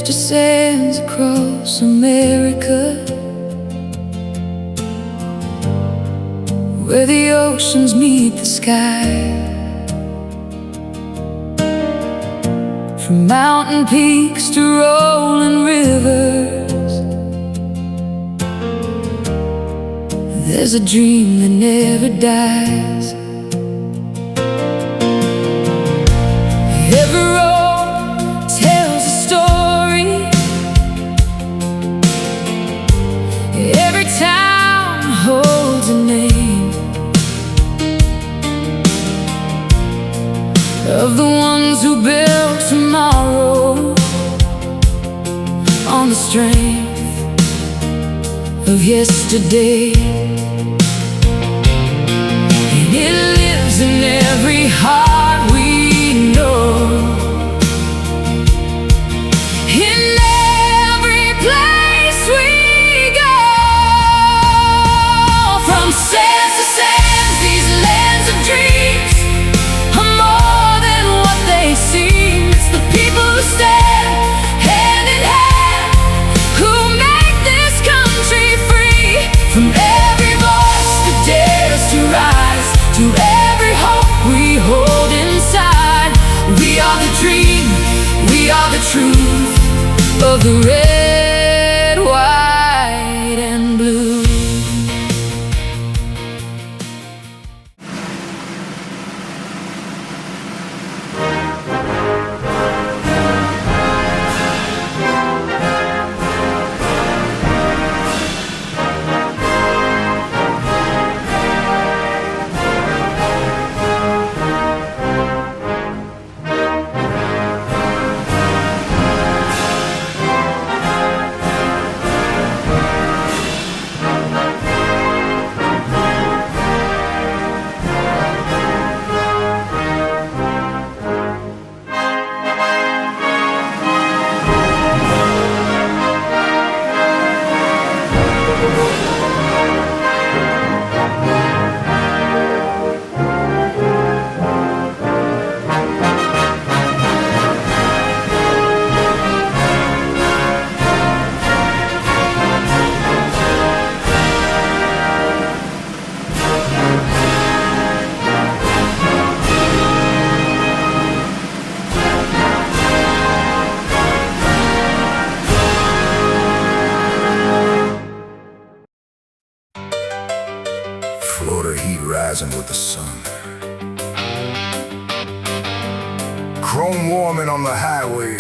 stretch of sands across America, where the oceans meet the sky. From mountain peaks to rolling rivers, there's a dream that never dies. Every road tells a story, every town holds a name of the ones who built tomorrow on the strength of yesterday. And it lives in every heart we know, in every place we go. From sands to sands, these lands of dreams are more than what they seem. It's the people who stand hand in hand who make this country free. From every voice that dares to rise, to every hope we hold inside, we are the dream, we are the truth of the red, white, and blue. Florida heat rising with the sun, chrome warming on the highway.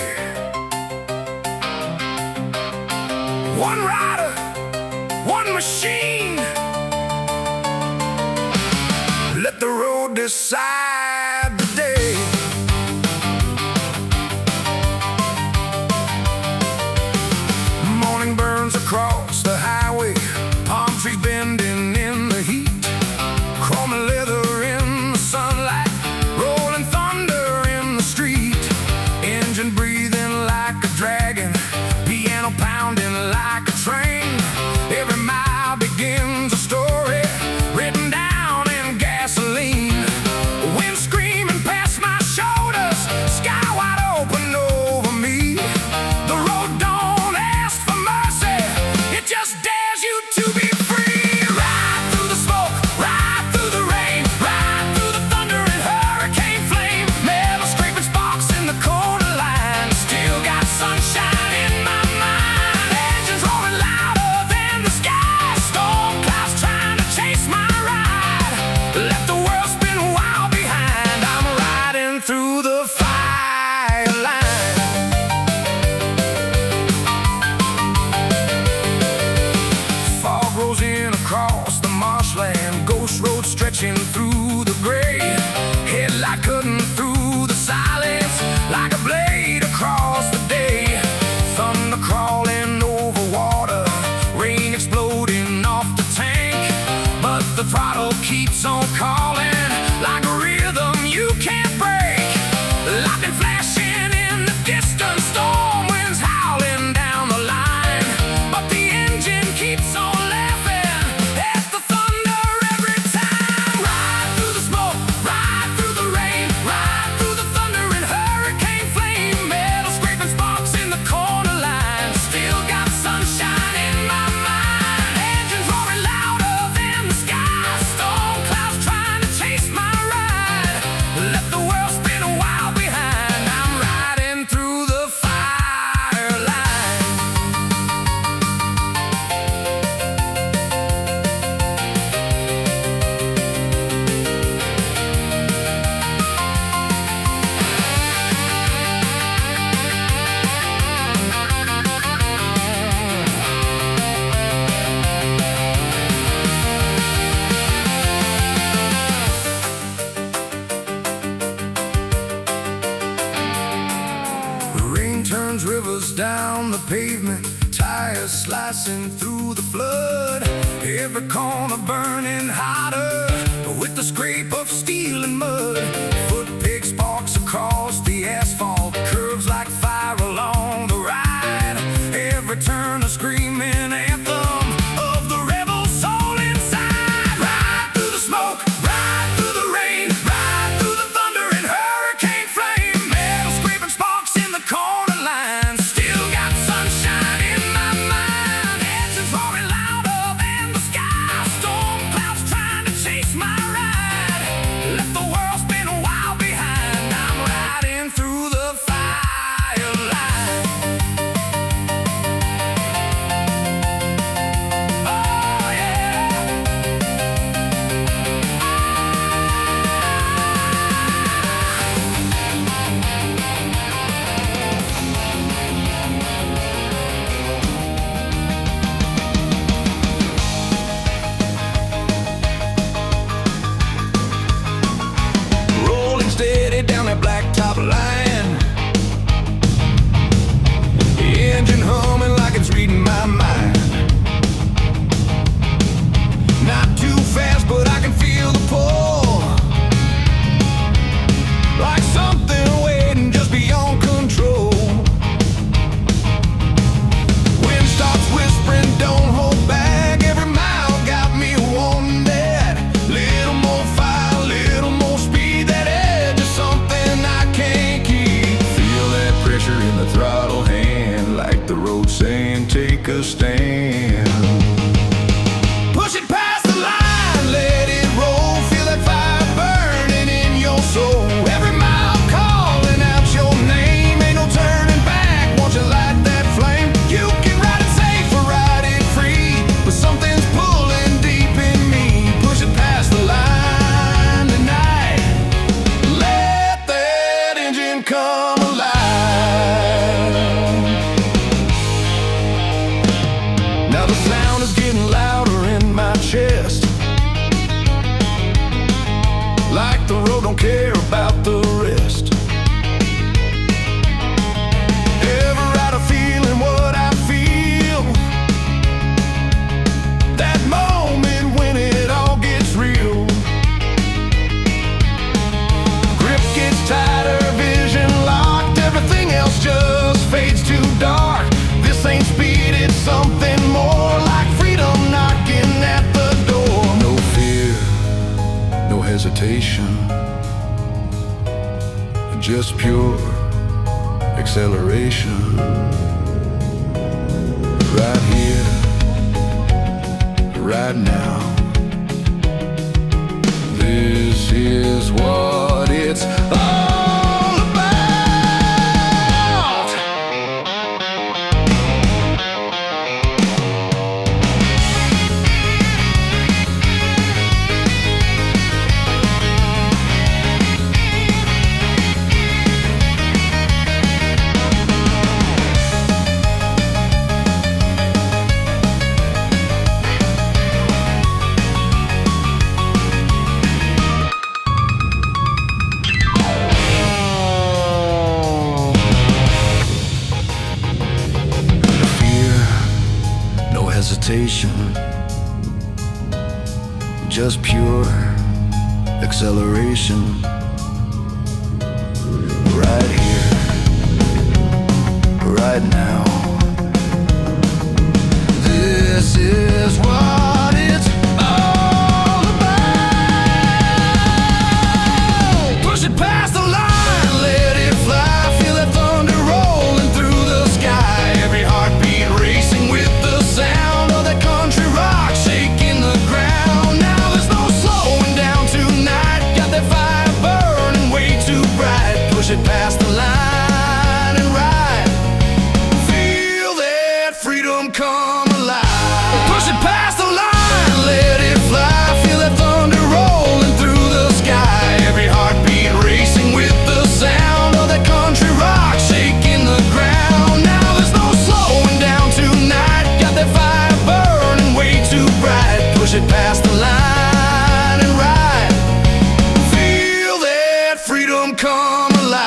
One rider, one machine. Let the road decide the day. Morning burns across the highway, palm trees bending in the heat, chrome and leather in the sunlight, rolling thunder in the street. Engine breathing like a dragon, piano pounding like a train. Every mile begins a story written down in gasoline. Wind screaming past my shoulders, sky wide open over me. The road don't ask for mercy, it just dares you to be free. Ride through the smoke, ride through the rain, ride through the thunder and hurricane flame. Metal scraping sparks in the corner line, still got sunshine in my mind. Engines roaring louder than the sky, storm clouds trying to chase my ride. Let the world spin wild behind, I'm riding through the fire line. Fog rolls in across the marshland, ghost road stretching through the gray. Headlight cutting through the silence like a blade across the day. Thunder crawling over water, rain exploding off the tank, but the throttle keeps on calling like a rhythm you can't break. Lightning flashing in the distance, storm winds howling down the line, but the engine keeps on laughing at the thunder every time. Ride Shivers down the pavement, tires slicing through the flood. Every corner burning hotter with the scrape of steel and mud. Foot pig sparks across the asphalt, curves like fire along the ride. Every turn a screaming anthem of the rebel soul inside. Ride through the smoke, ride through the rain, ride through the thunder and hurricane flame. Metal scraping sparks in the corner line, still got sunshine in my mind. Engines roaring louder than the sky, storm clouds trying to chase my ride. Left the world spin wild behind, I'm riding through the firelight. Oh yeah. Rolling steady down that blacktop line, engine humming like it's reading my mind. Not too fast, but I can feel the pull, like something waiting just beyond control. Wind stops whispering, don't hold back. Every mile got me wanting that little more fire, little more speed. That edge is something I can't keep. Feel that pressure in the throttle hand, like the road saying take a stand. Push it past the line, let it roll. Feel that fire burning in your soul. Every mile calling out your name, ain't no turning back once you light that flame. You can ride it safe or ride it free, but something's pulling deep in me. Push it past the line tonight, let that engine come alive. Now the sound is getting louder in my chest, like the road don't care about the rest. Ever out of feeling what I feel, that moment when it all gets real. Grip gets tighter, vision locked, everything else just fades too dark. This ain't speed, it's something more, like freedom knocking at the door. No fear, no hesitation, just pure acceleration. Right here, right now, this is what it's all about. Hesitation, just pure acceleration. Right here, right now, this is what it's all about. Push it past the line, let it fly. Feel that thunder rolling through the sky. Every heartbeat racing with the sound of that country rock shaking the ground. Now there's no slowing down tonight, got that fire burning way too bright. Push it past the line and ride, feel that freedom come alive. Push it past the line, let it fly. Feel that thunder rolling through the sky. Every heartbeat racing with the sound of that country rock shaking the ground. Now there's no slowing down tonight, got that fire burning way too bright. Push it past the line and ride, feel that freedom come alive.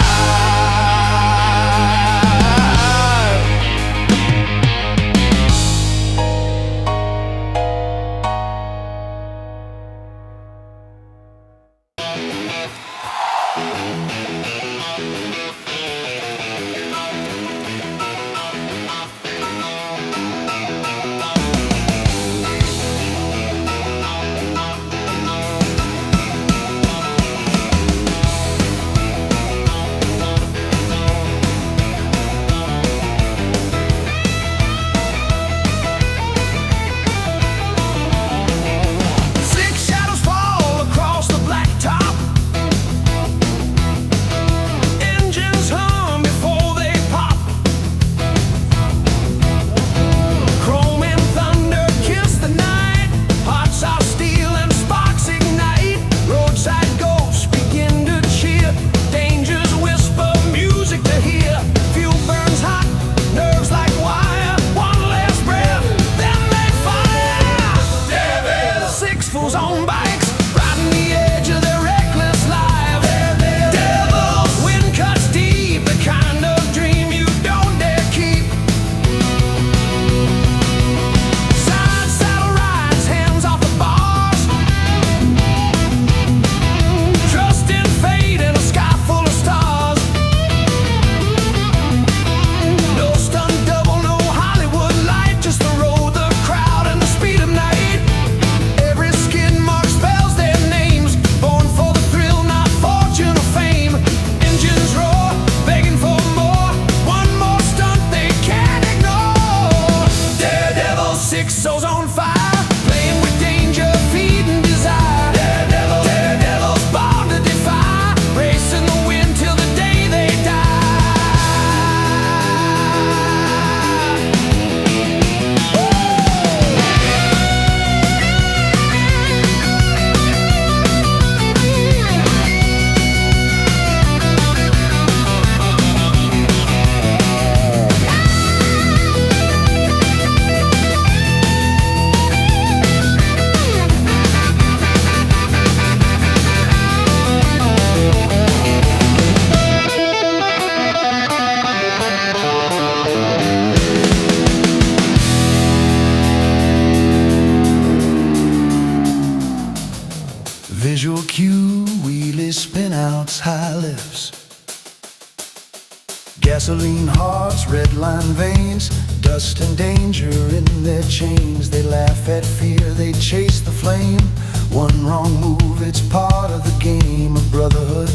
Gasoline hearts, red line veins, dust and danger in their chains. They laugh at fear, they chase the flame. One wrong move, it's part of the game. A brotherhood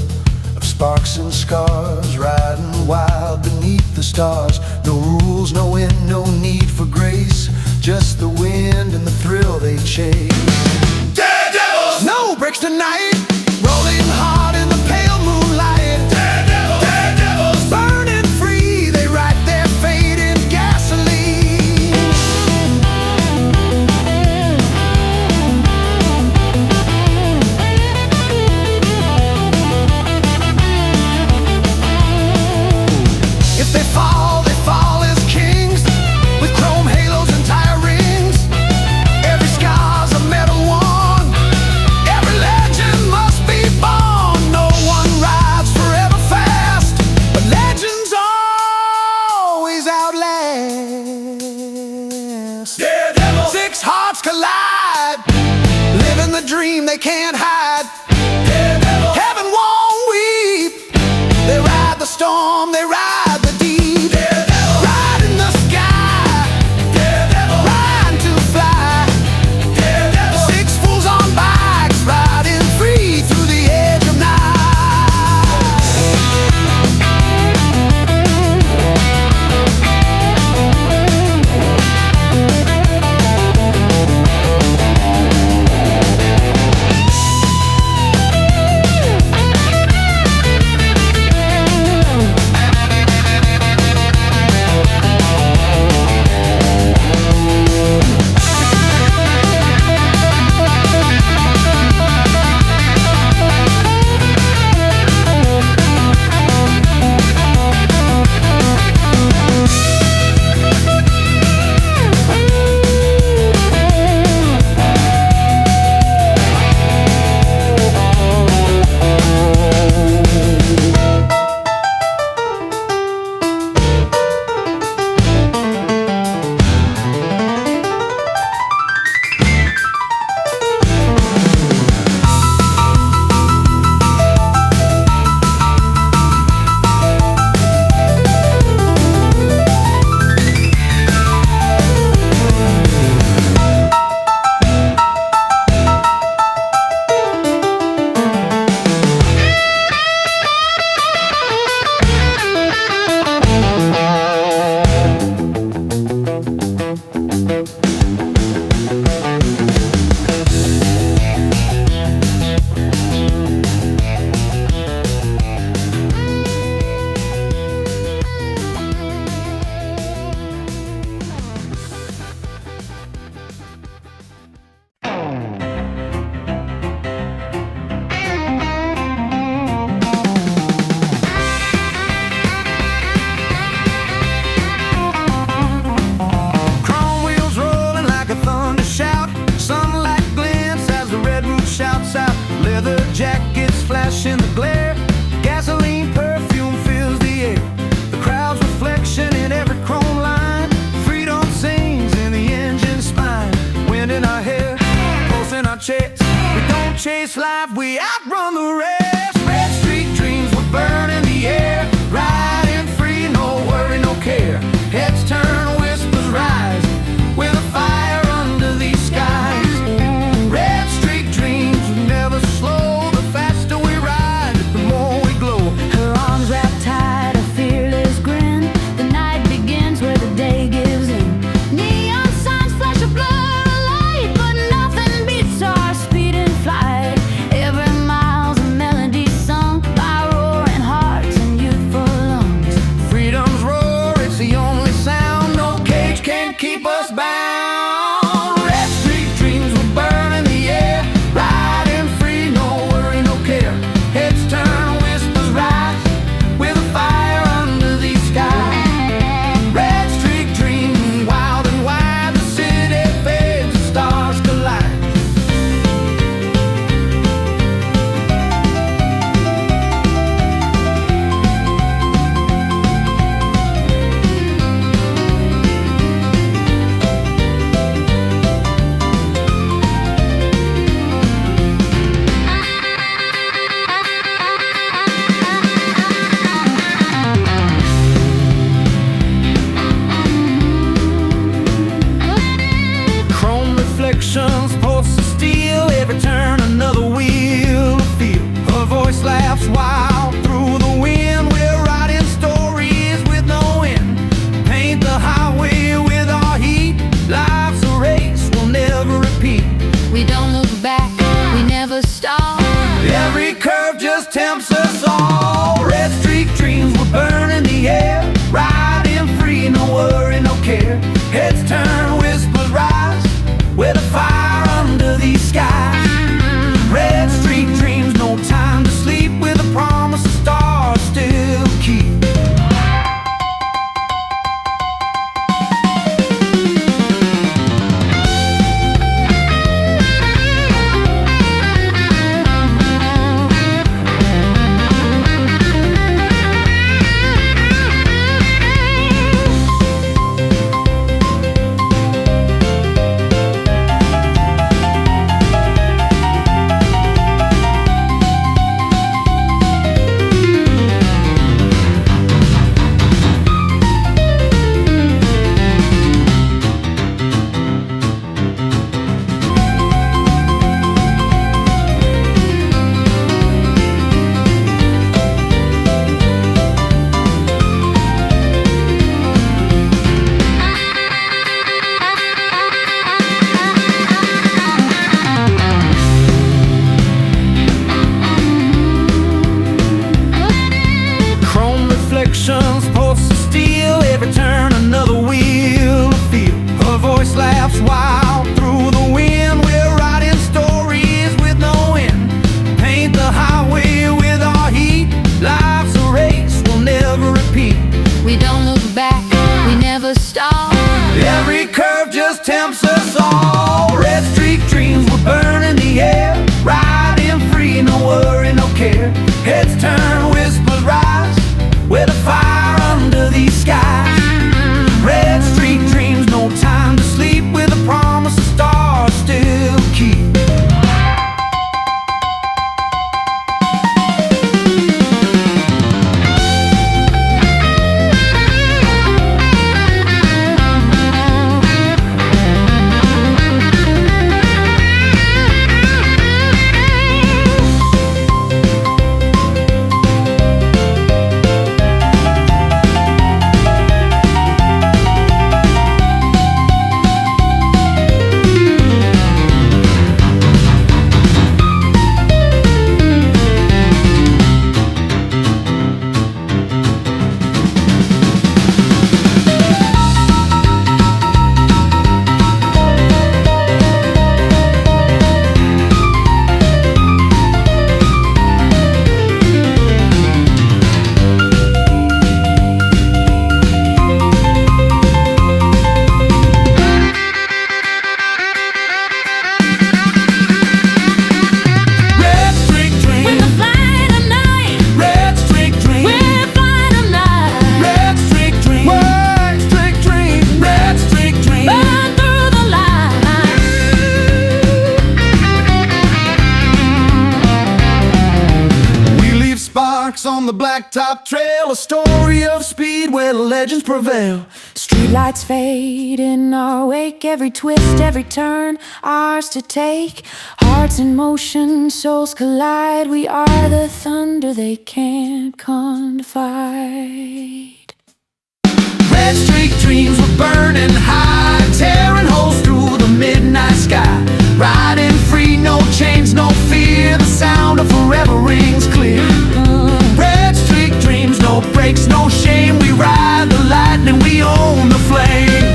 of sparks and scars, riding wild beneath the stars. No rules, no end, no need for grace, just the wind and the thrill they chase. Daredevils! No breaks tonight, rolling hard in the pale moonlight. Daredevils! Daredevils! Burning free, they write their fate in gasoline. If they fall as kings, with chrome halos and tire rings. Every scar's a medal won, every legend must be born. No one rides forever fast, but legends always outlast. Daredevil! Six hearts collide, living the dream they can't hide. Daredevil! Heaven won't weep, they ride the storm, they ride the deep. Daredevil! Ride in the sky, Daredevil! Riding to fly. Daredevil! Six fools on bikes, riding free through the edge of night. Chrome wheels rolling like a thunder shout. Sunlight glints as the red roof shouts out. Leather jackets flash in the glare. Gasoline perfume fills the air. The crowd's reflection in every chrome line. Freedom sings in the engine spine. Wind in our hair, pulse in our chest. We don't chase life, we outrun the rest. Red street dreams will burn in the air. Riding free, no worry, no care. Heads turn, whispers rise, with a fire under these skies. Red street dreams will never slow. The faster we ride, the more we glow. Her arms wrapped tight, a fearless grin. The night begins where the day gives in. Neon signs flash a blur of light, but nothing beats our speed in flight. Every mile's a melody sung by roaring hearts and youthful lungs. Freedom's roar, it's the only sound. No cage can keep us bound. Red street dreams will burn in the air. Riding free, no worry, no care. Heads turn, whispers rise, with a fire under these skies. Red street dreams, wild and wide. The city fades, the stars collide. laughs wild through the wind. We're writing stories with no end. Paint the highway with our heat. Life's a race we'll never repeat. We don't look back, we never stop. Every curve just tempts us all. Red streak dreams will burn in the air. Riding free, no worry, no care. Heads turn, whispers rise, with a fire under these skies. Red streak dreams, no time to sleep, with a promise the stars still keep. On the blacktop trail, a story of speed where legends prevail. Streetlights fade in our wake, every twist, every turn, ours to take. Hearts in motion, souls collide. We are the thunder they can't confide. Red streak dreams were burning high, tearing holes through the midnight sky. Riding free, no chains, no fear. The sound of forever rings clear. Red streak dreams, no breaks, no shame. We ride the lightning, we own the flame.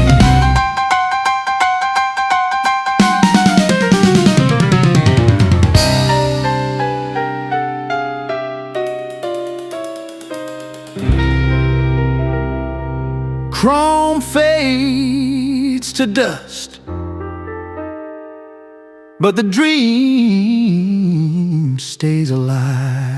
Chrome fades to dust, but the dream stays alive.